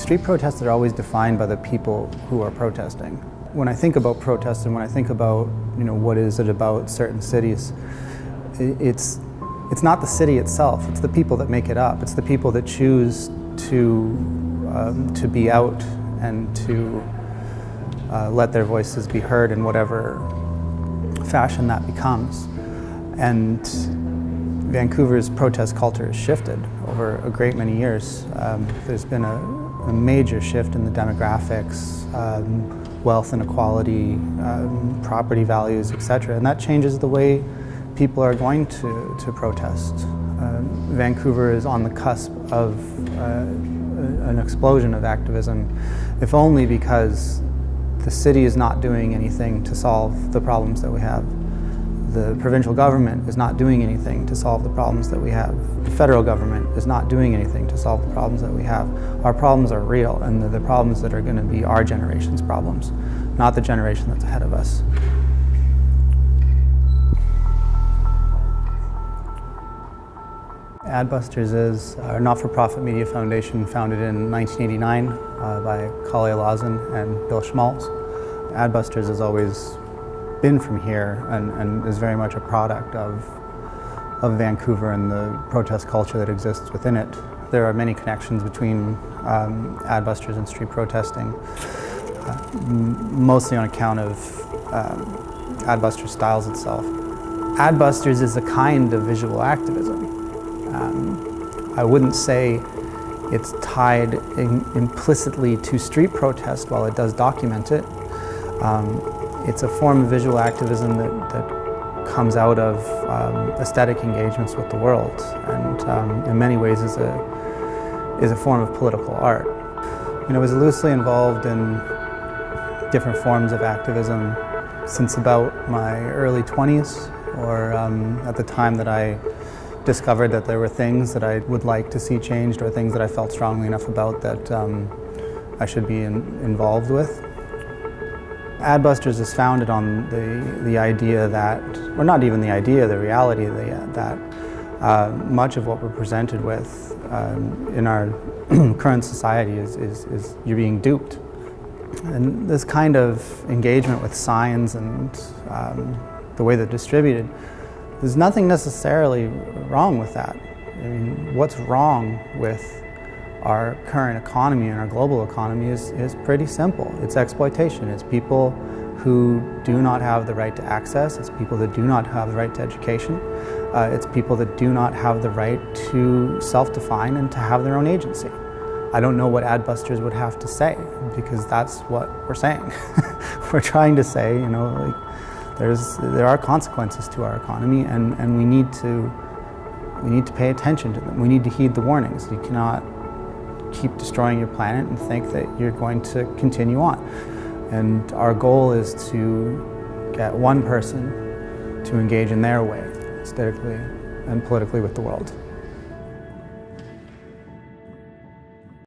Street protests are always defined by the people who are protesting. When I think about protests and when I think about, what is it about certain cities, it's not the city itself, it's the people that make it up. It's the people that choose to be out and to let their voices be heard in whatever fashion that becomes. And Vancouver's protest culture has shifted over a great many years. There's been a major shift in the demographics, wealth inequality, property values, etc. And that changes the way people are going to protest. Vancouver is on the cusp of an explosion of activism, if only because the city is not doing anything to solve the problems that we have. The provincial government is not doing anything to solve the problems that we have. The federal government is not doing anything to solve the problems that we have. Our problems are real, and they're the problems that are going to be our generation's problems, not the generation that's ahead of us. Adbusters is a not-for-profit media foundation founded in 1989 by Kalle Lawson and Bill Schmaltz. Adbusters has always been from here and is very much a product of Vancouver and the protest culture that exists within it. There are many connections between Adbusters and street protesting, mostly on account of Adbusters' styles itself. Adbusters is a kind of visual activism. I wouldn't say it's tied implicitly to street protest while it does document it. It's a form of visual activism that comes out of aesthetic engagements with the world, and in many ways is a form of political art. I was loosely involved in different forms of activism since about my early 20s, or at the time that I discovered that there were things that I would like to see changed, or things that I felt strongly enough about that I should be involved with. Adbusters is founded on the idea that, or not even the idea, the reality that much of what we're presented with in our current society is you're being duped. And this kind of engagement with signs and the way they're distributed, there's nothing necessarily wrong with that. I mean, what's wrong with our current economy and our global economy is pretty simple. It's exploitation. It's people who do not have the right to access. It's people that do not have the right to education. It's people that do not have the right to self-define and to have their own agency. I don't know what Adbusters would have to say, because that's what we're saying. We're trying to say, there are consequences to our economy, and we need to pay attention to them. We need to heed the warnings. You cannot keep destroying your planet and think that you're going to continue on. And our goal is to get one person to engage in their way, aesthetically and politically, with the world.